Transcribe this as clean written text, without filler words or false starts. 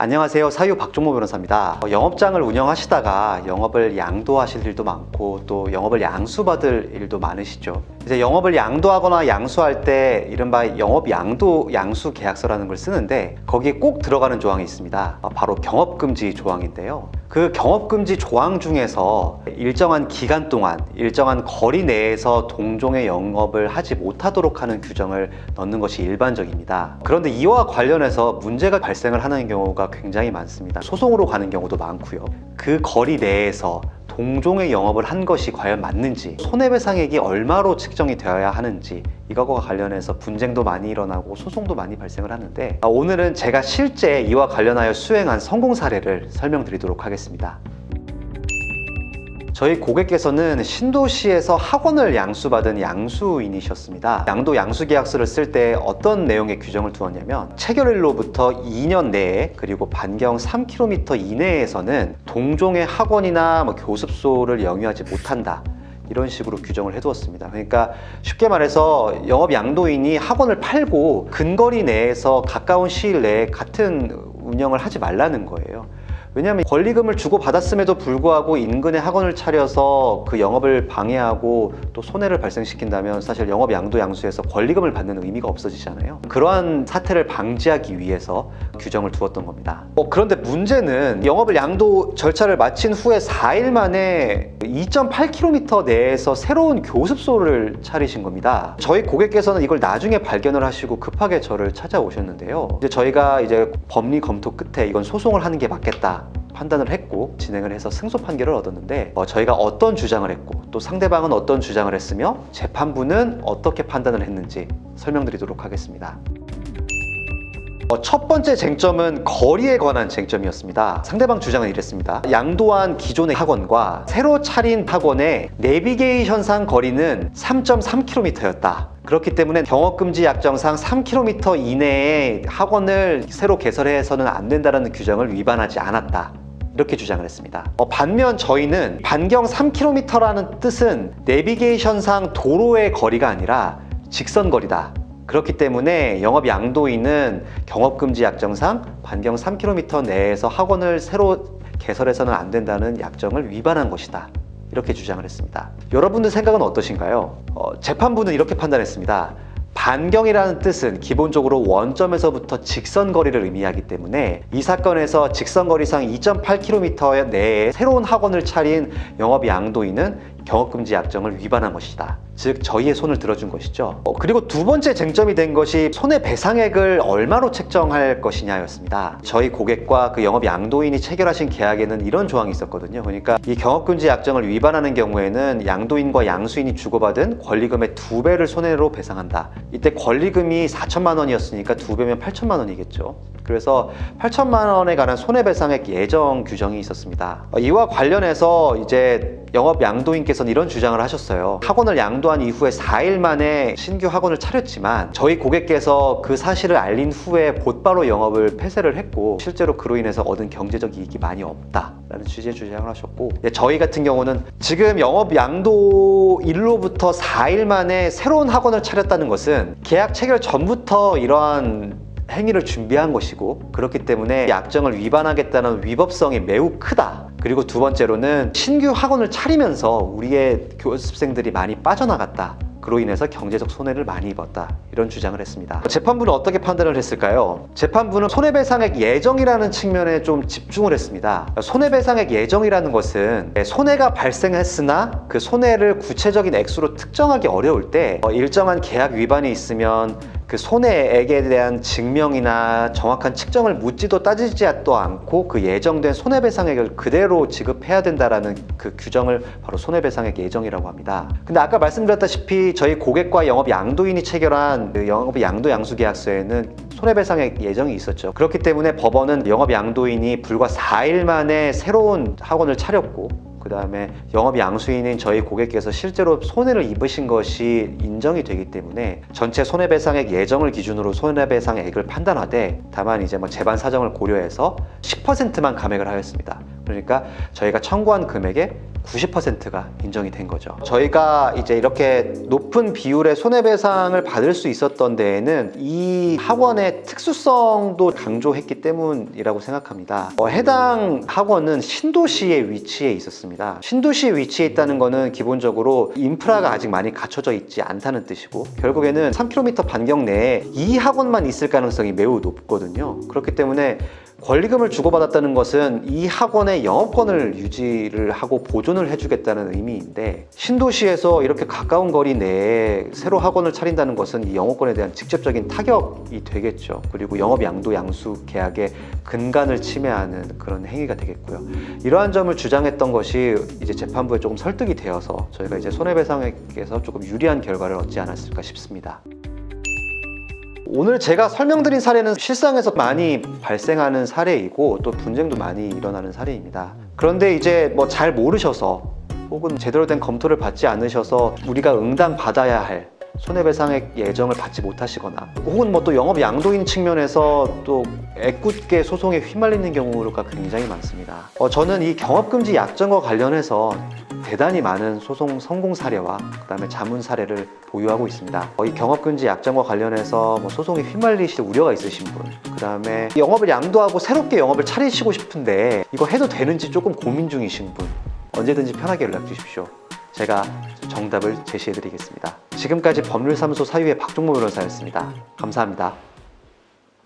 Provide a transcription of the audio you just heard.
안녕하세요. 사유 박종모 변호사입니다. 영업장을 운영하시다가 영업을 양도하실 일도 많고 또 영업을 양수받을 일도 많으시죠. 이제 영업을 양도하거나 양수할 때 이른바 영업 양도 양수 계약서라는 걸 쓰는데 거기에 꼭 들어가는 조항이 있습니다. 바로 경업금지 조항인데요. 그 경업금지 조항 중에서 일정한 기간 동안 일정한 거리 내에서 동종의 영업을 하지 못하도록 하는 규정을 넣는 것이 일반적입니다. 그런데 이와 관련해서 문제가 발생을 하는 경우가 굉장히 많습니다. 소송으로 가는 경우도 많고요. 그 거리 내에서 동종의 영업을 한 것이 과연 맞는지, 손해배상액이 얼마로 측정이 되어야 하는지, 이것과 관련해서 분쟁도 많이 일어나고 소송도 많이 발생을 하는데, 오늘은 제가 실제 이와 관련하여 수행한 성공 사례를 설명드리도록 하겠습니다. 저희 고객께서는 신도시에서 학원을 양수받은 양수인이셨습니다. 양도 양수계약서를 쓸 때 어떤 내용의 규정을 두었냐면 체결일로부터 2년 내에 그리고 반경 3km 이내에서는 동종의 학원이나 교습소를 영유하지 못한다. 이런 식으로 규정을 해두었습니다. 그러니까 쉽게 말해서 영업 양도인이 학원을 팔고 근거리 내에서 가까운 시일 내에 같은 운영을 하지 말라는 거예요. 왜냐하면 권리금을 주고 받았음에도 불구하고 인근에 학원을 차려서 그 영업을 방해하고 또 손해를 발생시킨다면 사실 영업 양도 양수에서 권리금을 받는 의미가 없어지잖아요. 그러한 사태를 방지하기 위해서 규정을 두었던 겁니다. 그런데 문제는 영업을 양도 절차를 마친 후에 4일 만에 2.8km 내에서 새로운 교습소를 차리신 겁니다. 저희 고객께서는 이걸 나중에 발견을 하시고 급하게 저를 찾아오셨는데요. 이제 저희가 법리 검토 끝에 이건 소송을 하는 게 맞겠다 판단을 했고 진행을 해서 승소 판결을 얻었는데 저희가 어떤 주장을 했고 또 상대방은 어떤 주장을 했으며 재판부는 어떻게 판단을 했는지 설명드리도록 하겠습니다. 첫 번째 쟁점은 거리에 관한 쟁점이었습니다. 상대방 주장은 이랬습니다. 양도한 기존의 학원과 새로 차린 학원의 내비게이션상 거리는 3.3km였다. 그렇기 때문에 경업금지 약정상 3km 이내에 학원을 새로 개설해서는 안 된다는 규정을 위반하지 않았다. 이렇게 주장을 했습니다. 반면 저희는 반경 3km라는 뜻은 내비게이션상 도로의 거리가 아니라 직선거리다. 그렇기 때문에 영업 양도인은 경업금지 약정상 반경 3km 내에서 학원을 새로 개설해서는 안 된다는 약정을 위반한 것이다. 이렇게 주장을 했습니다. 여러분들 생각은 어떠신가요? 재판부는 이렇게 판단했습니다. 반경이라는 뜻은 기본적으로 원점에서부터 직선거리를 의미하기 때문에 이 사건에서 직선거리상 2.8km 내에 새로운 학원을 차린 영업 양도인은 경업금지 약정을 위반한 것이다. 즉 저희의 손을 들어준 것이죠. 그리고 두 번째 쟁점이 된 것이 손해배상액을 얼마로 책정할 것이냐였습니다. 저희 고객과 그 영업 양도인이 체결하신 계약에는 이런 조항이 있었거든요. 그러니까 이 경업금지 약정을 위반하는 경우에는 양도인과 양수인이 주고받은 권리금의 2배를 손해로 배상한다. 이때 권리금이 4천만 원이었으니까 2배면 8천만 원이겠죠. 그래서 8천만 원에 관한 손해배상액 예정 규정이 있었습니다. 이와 관련해서 이제 영업 양도인께서는 이런 주장을 하셨어요. 학원을 양도한 이후에 4일 만에 신규 학원을 차렸지만 저희 고객께서 그 사실을 알린 후에 곧바로 영업을 폐쇄를 했고 실제로 그로 인해서 얻은 경제적 이익이 많이 없다라는 취지의 주장을 하셨고, 저희 같은 경우는 지금 영업 양도일로부터 4일 만에 새로운 학원을 차렸다는 것은 계약 체결 전부터 이러한 행위를 준비한 것이고 그렇기 때문에 약정을 위반하겠다는 위법성이 매우 크다. 그리고 두 번째로는 신규 학원을 차리면서 우리의 교습생들이 많이 빠져나갔다. 그로 인해서 경제적 손해를 많이 입었다. 이런 주장을 했습니다. 재판부는 어떻게 판단을 했을까요? 재판부는 손해배상액 예정이라는 측면에 좀 집중을 했습니다. 손해배상액 예정이라는 것은 손해가 발생했으나 그 손해를 구체적인 액수로 특정하기 어려울 때 일정한 계약 위반이 있으면 그 손해액에 대한 증명이나 정확한 측정을 묻지도 따지지도 않고 그 예정된 손해배상액을 그대로 지급해야 된다라는 그 규정을 바로 손해배상액 예정이라고 합니다. 근데 아까 말씀드렸다시피 저희 고객과 영업 양도인이 체결한 그 영업 양도 양수 계약서에는 손해배상액 예정이 있었죠. 그렇기 때문에 법원은 영업 양도인이 불과 4일 만에 새로운 학원을 차렸고 그 다음에 영업 양수인인 저희 고객께서 실제로 손해를 입으신 것이 인정이 되기 때문에 전체 손해배상액 예정을 기준으로 손해배상액을 판단하되 다만 이제 재반 사정을 고려해서 10%만 감액을 하였습니다. 그러니까 저희가 청구한 금액의 90%가 인정이 된 거죠. 저희가 이제 이렇게 높은 비율의 손해배상을 받을 수 있었던 데에는 이 학원의 특수성도 강조했기 때문이라고 생각합니다. 해당 학원은 신도시에 위치해 있었습니다. 신도시에 위치해 있다는 거는 기본적으로 인프라가 아직 많이 갖춰져 있지 않다는 뜻이고, 결국에는 3km 반경 내에 이 학원만 있을 가능성이 매우 높거든요. 그렇기 때문에 권리금을 주고받았다는 것은 이 학원의 영업권을 유지를 하고 보존을 해주겠다는 의미인데, 신도시에서 이렇게 가까운 거리 내에 새로 학원을 차린다는 것은 이 영업권에 대한 직접적인 타격이 되겠죠. 그리고 영업 양도 양수 계약의 근간을 침해하는 그런 행위가 되겠고요. 이러한 점을 주장했던 것이 이제 재판부에 조금 설득이 되어서 저희가 이제 손해배상에서 조금 유리한 결과를 얻지 않았을까 싶습니다. 오늘 제가 설명드린 사례는 실상에서 많이 발생하는 사례이고 또 분쟁도 많이 일어나는 사례입니다. 그런데 이제 뭐 잘 모르셔서 혹은 제대로 된 검토를 받지 않으셔서 우리가 응당 받아야 할 손해배상액 예정을 받지 못하시거나, 혹은 뭐 또 영업 양도인 측면에서 또 애꿎게 소송에 휘말리는 경우가 굉장히 많습니다. 저는 이 경업금지 약정과 관련해서 대단히 많은 소송 성공 사례와 그다음에 자문 사례를 보유하고 있습니다. 이 경업금지 약정과 관련해서 뭐 소송에 휘말리실 우려가 있으신 분, 그다음에 영업을 양도하고 새롭게 영업을 차리시고 싶은데 이거 해도 되는지 조금 고민 중이신 분, 언제든지 편하게 연락 주십시오. 제가 정답을 제시해 드리겠습니다. 지금까지 법률사무소 사유의 박종모 변호사였습니다. 감사합니다.